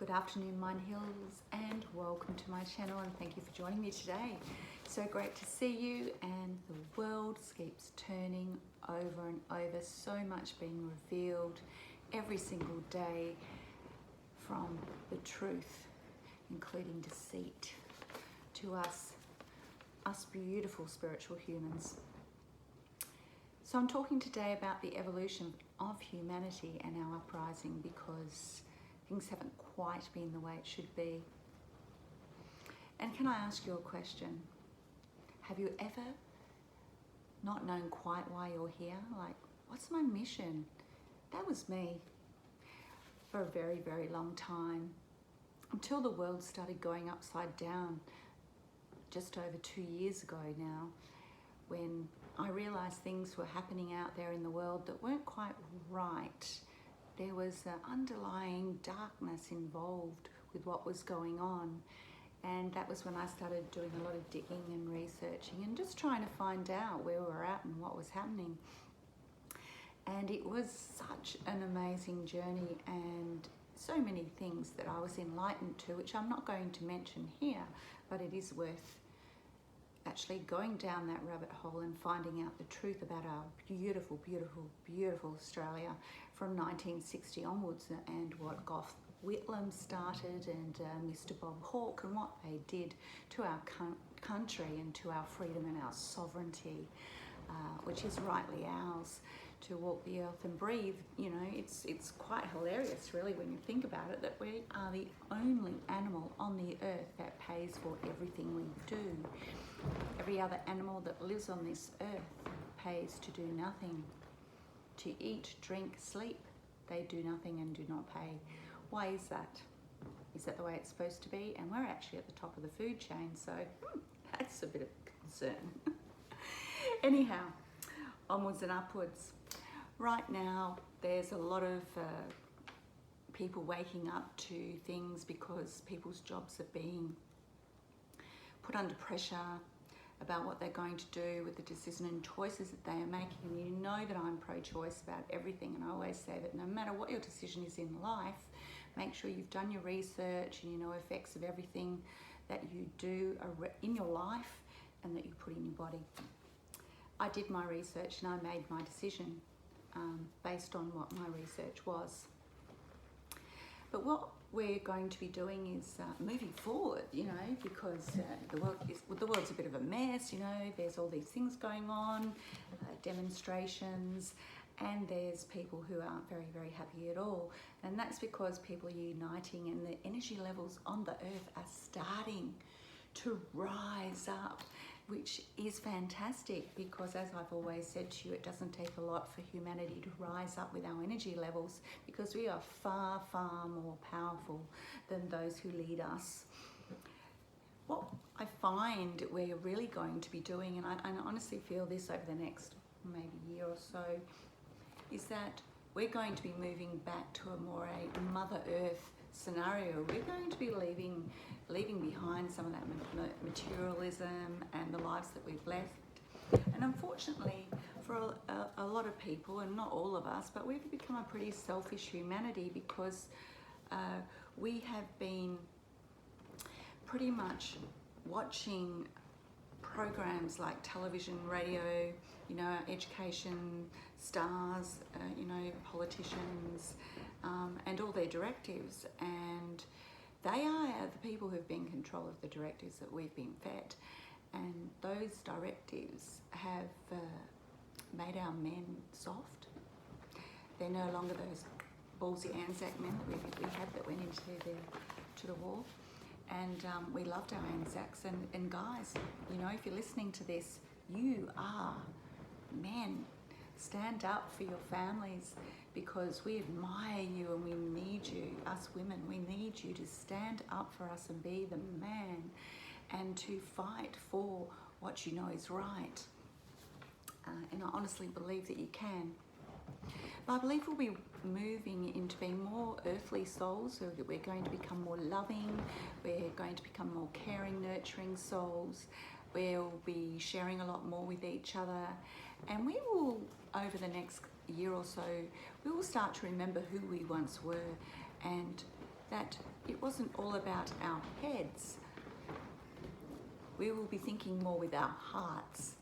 Good afternoon, Mine Hills, and welcome to my channel, and thank you for joining me today. So great to see you, and the world keeps turning over and over, so much being revealed every single day from the truth, including deceit, to us beautiful spiritual humans. So I'm talking today about the evolution of humanity and our uprising, because things haven't quite been the way it should be. And can I ask you a question? Have you ever not known quite why you're here? Like, what's my mission? That was me for a very, very long time, until the world started going upside down just over 2 years ago now, when I realized things were happening out there in the world that weren't quite right. There was an underlying darkness involved with what was going on. And that was when I started doing a lot of digging and researching and just trying to find out where we were at and what was happening. And it was such an amazing journey, and so many things that I was enlightened to, which I'm not going to mention here, but it is worth actually going down that rabbit hole and finding out the truth about our beautiful, beautiful, beautiful Australia from 1960 onwards, and what Gough Whitlam started, and Mr. Bob Hawke, and what they did to our country and to our freedom and our sovereignty, which is rightly ours, to walk the earth and breathe. You know, it's quite hilarious, really, when you think about it, that we are the only animal on the earth that pays for everything we do. Every other animal that lives on this earth pays to do nothing. To eat, drink, sleep, they do nothing and do not pay. Why is that? Is that the way it's supposed to be? And we're actually at the top of the food chain, so that's a bit of concern. Anyhow, onwards and upwards. Right now, there's a lot of people waking up to things because people's jobs are being put under pressure about what they're going to do with the decision and choices that they are making. And you know that I'm pro-choice about everything, and I always say that no matter what your decision is in life, make sure you've done your research and you know effects of everything that you do in your life and that you put in your body. I did my research and I made my decision based on what my research was. But what we're going to be doing is moving forward, you know, because the world's a bit of a mess, you know. There's all these things going on, demonstrations, and there's people who aren't very, very happy at all. And that's because people are uniting, and the energy levels on the earth are starting to rise up, which is fantastic, because as I've always said to you, it doesn't take a lot for humanity to rise up with our energy levels, because we are far, far more powerful than those who lead us. What I find we're really going to be doing, and I honestly feel this over the next maybe year or so, is that we're going to be moving back to a more a Mother Earth scenario. We're going to be leaving behind some of that materialism and the lives that we've left. And unfortunately, for a lot of people, and not all of us, but we've become a pretty selfish humanity, because we have been pretty much watching programs like television, radio, you know, education stars, you know, politicians, and all their directives, and they are the people who've been in control of the directives that we've been fed, and those directives have made our men soft. They're no longer those ballsy Anzac men that we had that went to the war, and we loved our Anzacs. And guys, you know, if you're listening to this, you are men. Stand up for your families, because we admire you and we need you. Us women, we need you to stand up for us and be the man, and to fight for what you know is right. And I honestly believe that you can. But I believe we'll be moving into being more earthly souls, so that we're going to become more loving, we're going to become more caring, nurturing souls. We'll be sharing a lot more with each other, and we will, over the next year or so, we will start to remember who we once were, and that it wasn't all about our heads. We will be thinking more with our hearts,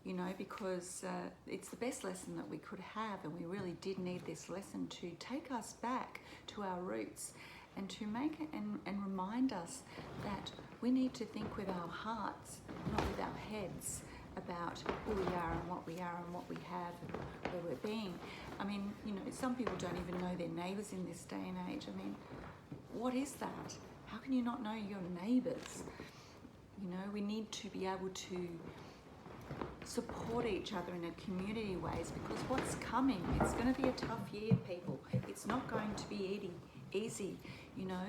you know, because it's the best lesson that we could have, and we really did need this lesson to take us back to our roots and to make it and remind us that we need to think with our hearts, not with our heads, about who we are and what we are and what we have and where we're being. I mean, you know, some people don't even know their neighbours in this day and age. I mean, what is that? How can you not know your neighbours? You know, we need to be able to support each other in a community ways, because what's coming, it's going to be a tough year, people. It's not going to be easy. You know,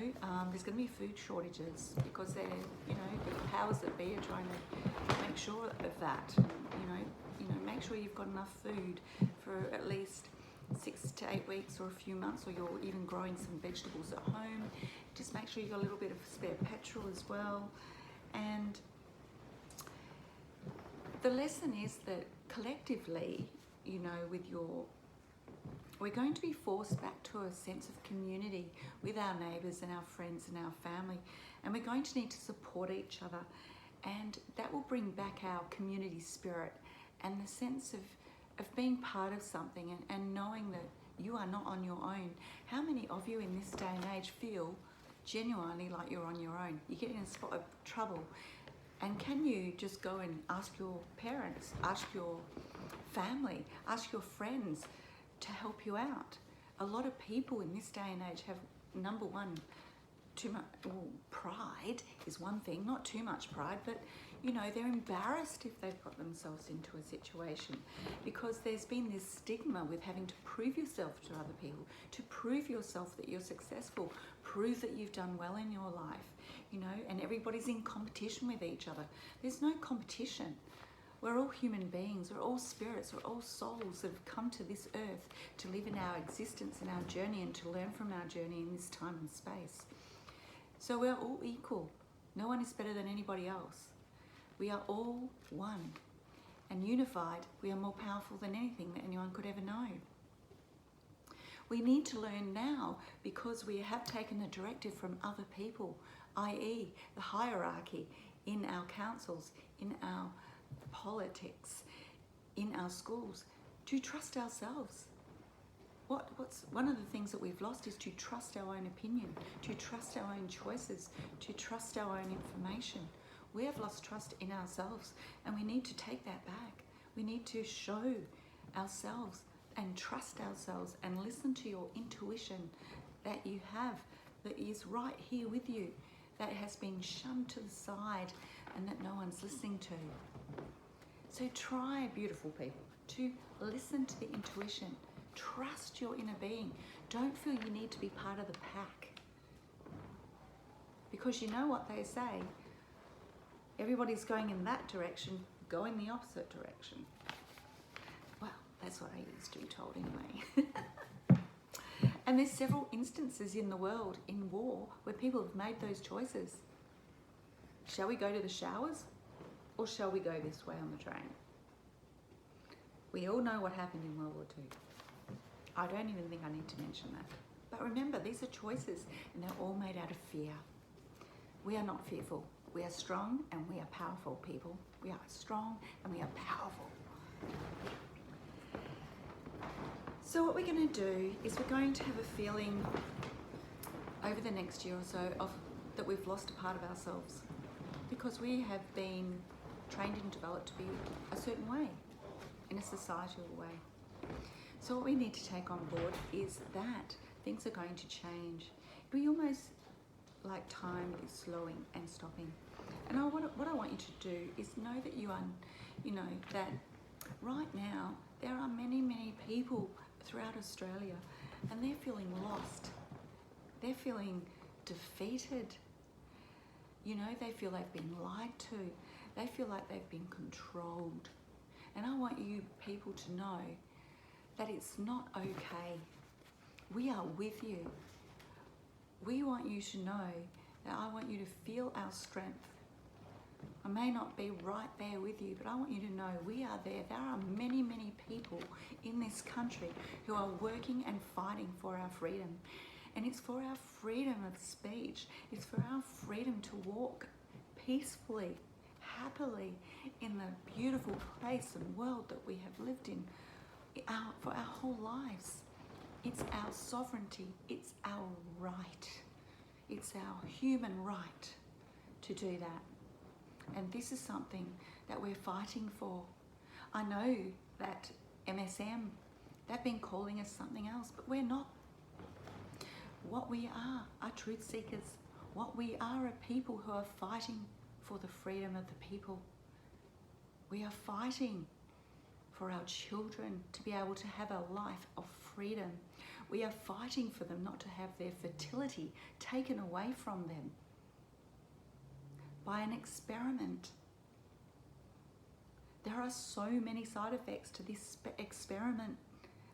there's going to be food shortages because they're, you know, the powers that be are trying to make sure of that. You know, make sure you've got enough food for at least 6 to 8 weeks or a few months, or you're even growing some vegetables at home. Just make sure you've got a little bit of spare petrol as well. And the lesson is that collectively, you know, we're going to be forced back to a sense of community with our neighbours and our friends and our family, and we're going to need to support each other, and that will bring back our community spirit and the sense of being part of something and knowing that you are not on your own. How many of you in this day and age feel genuinely like you're on your own? You get in a spot of trouble, and can you just go and ask your parents, ask your family, ask your friends to help you out? A lot of people in this day and age have, number one, too much, well, pride is one thing, not too much pride, but you know, they're embarrassed if they've got themselves into a situation, because there's been this stigma with having to prove yourself to other people, to prove yourself that you're successful, prove that you've done well in your life, you know, and everybody's in competition with each other. There's no competition. We're all human beings, we're all spirits, we're all souls that have come to this earth to live in our existence and our journey and to learn from our journey in this time and space. So we're all equal. No one is better than anybody else. We are all one, and unified, we are more powerful than anything that anyone could ever know. We need to learn now, because we have taken the directive from other people, i.e. the hierarchy in our councils, in our politics, in our schools, to trust ourselves. What's one of the things that we've lost is to trust our own opinion, to trust our own choices, to trust our own information. We have lost trust in ourselves, and we need to take that back. We need to show ourselves and trust ourselves and listen to your intuition that you have, that is right here with you, that has been shunned to the side and that no one's listening to. So try, beautiful people, to listen to the intuition. Trust your inner being. Don't feel you need to be part of the pack. Because you know what they say, everybody's going in that direction, go in the opposite direction. Well, that's what I used to be told anyway. And there's several instances in the world, in war, where people have made those choices. Shall we go to the showers, or shall we go this way on the train? We all know what happened in World War II. I don't even think I need to mention that. But remember, these are choices, and they're all made out of fear. We are not fearful. We are strong and we are powerful, people. We are strong and we are powerful. So what we're going to do is we're going to have a feeling over the next year or so that we've lost a part of ourselves, because we have been trained and developed to be a certain way, in a societal way. So what we need to take on board is that things are going to change. It'll be almost like time is slowing and stopping. And what I want you to do is know that you are, you know, that right now there are many, many people throughout Australia, and they're feeling lost. They're feeling defeated. You know, they feel they've been lied to. They feel like they've been controlled. And I want you people to know that it's not okay. We are with you. We want you to know that I want you to feel our strength. I may not be right there with you, but I want you to know we are there. There are many, many people in this country who are working and fighting for our freedom. And it's for our freedom of speech. It's for our freedom to walk peacefully, happily in the beautiful place and world that we have lived in for our whole lives. It's our sovereignty. It's our right. It's our human right to do that. And this is something that we're fighting for. I know that MSM, they've been calling us something else, but we're not. What we are truth seekers. What we are people who are fighting for the freedom of the people. We are fighting for our children to be able to have a life of freedom. We are fighting for them not to have their fertility taken away from them by an experiment. There are so many side effects to this experiment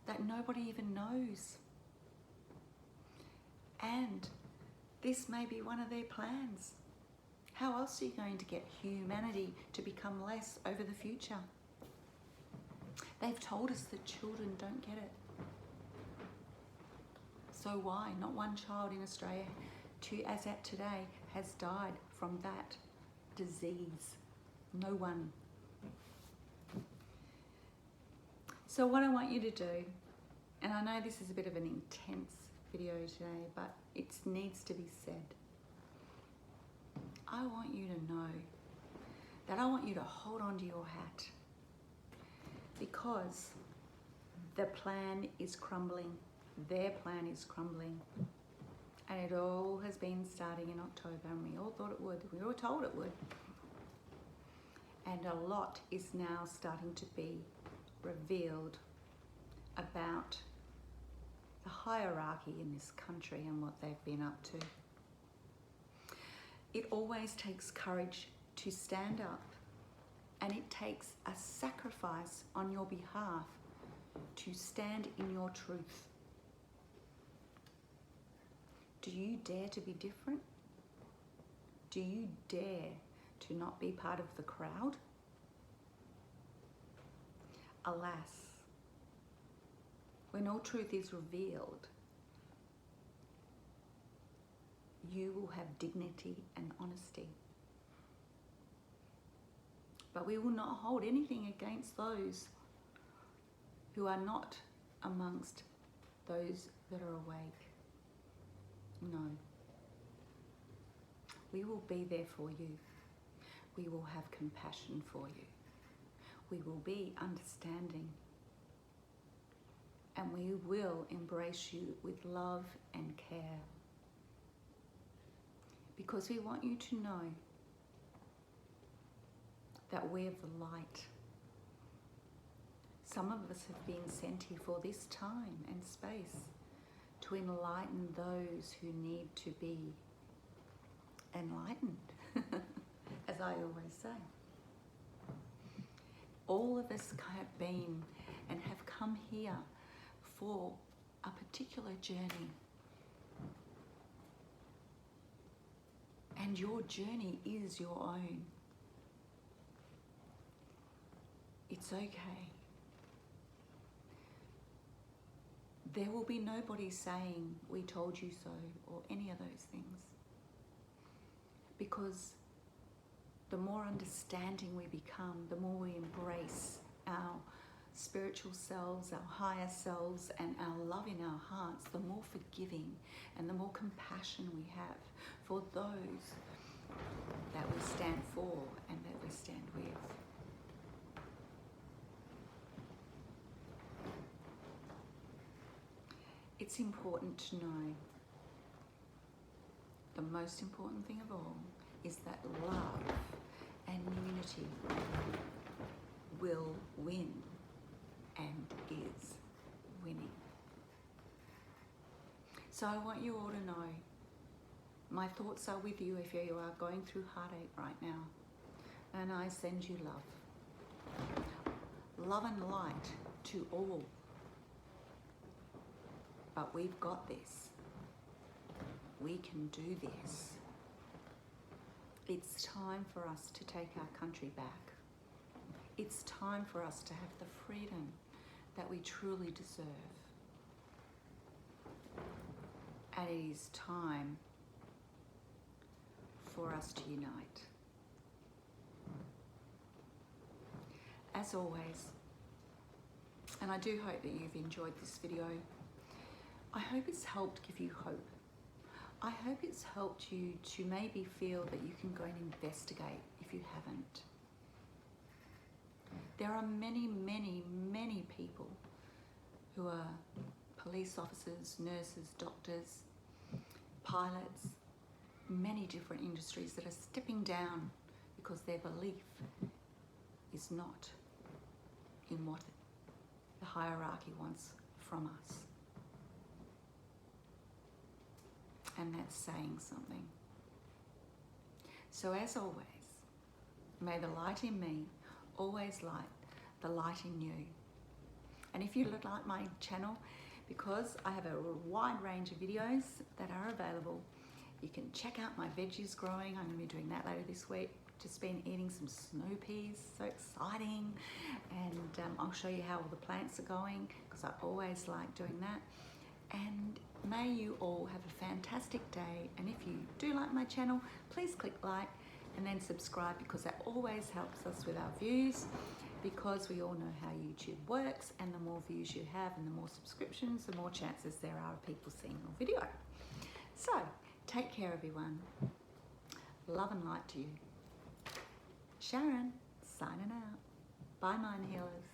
that nobody even knows. And this may be one of their plans. How else are you going to get humanity to become less over the future? They've told us that children don't get it. So why? Not one child in Australia, as at today, has died from that disease. No one. So what I want you to do, and I know this is a bit of an intense video today, but it needs to be said. I want you to know that I want you to hold on to your hat, because the plan is crumbling. Their plan is crumbling. And it all has been starting in October, and we all thought it would. We were told it would. And a lot is now starting to be revealed about the hierarchy in this country and what they've been up to. It always takes courage to stand up, and it takes a sacrifice on your behalf to stand in your truth. Do you dare to be different? Do you dare to not be part of the crowd? Alas, when all truth is revealed, you will have dignity and honesty. But we will not hold anything against those who are not amongst those that are awake. No. We will be there for you. We will have compassion for you. We will be understanding. And we will embrace you with love and care. Because we want you to know that we're the light. Some of us have been sent here for this time and space to enlighten those who need to be enlightened, as I always say. All of us have been and have come here for a particular journey. And your journey is your own. It's okay. There will be nobody saying, "We told you so," or any of those things. Because the more understanding we become, the more we embrace our spiritual selves, our higher selves, and our love in our hearts, the more forgiving and the more compassion we have for those that we stand for and that we stand with. It's important to know, the most important thing of all is that love and unity will win and is winning. So I want you all to know, my thoughts are with you if you are going through heartache right now. And I send you love. Love and light to all. But we've got this. We can do this. It's time for us to take our country back. It's time for us to have the freedom that we truly deserve. and it is time for us to unite. As always, and I do hope that you've enjoyed this video, I hope it's helped give you hope. I hope it's helped you to maybe feel that you can go and investigate if you haven't. There are many, many, many people who are police officers, nurses, doctors, pilots, many different industries that are stepping down because their belief is not in what the hierarchy wants from us. And that's saying something. So as always, may the light in me always light the light in you. And if you look like my channel, because I have a wide range of videos that are available, you can check out my veggies growing. I'm going to be doing that later this week. Just been eating some snow peas, so exciting. And I'll show you how all the plants are going, because I always like doing that. And may you all have a fantastic day. And if you do like my channel, please click like and then subscribe, because that always helps us with our views, because we all know how YouTube works, and the more views you have and the more subscriptions, the more chances there are of people seeing your video. So take care, everyone. Love and light to you. Sharon, signing out. Bye, Mind Healers.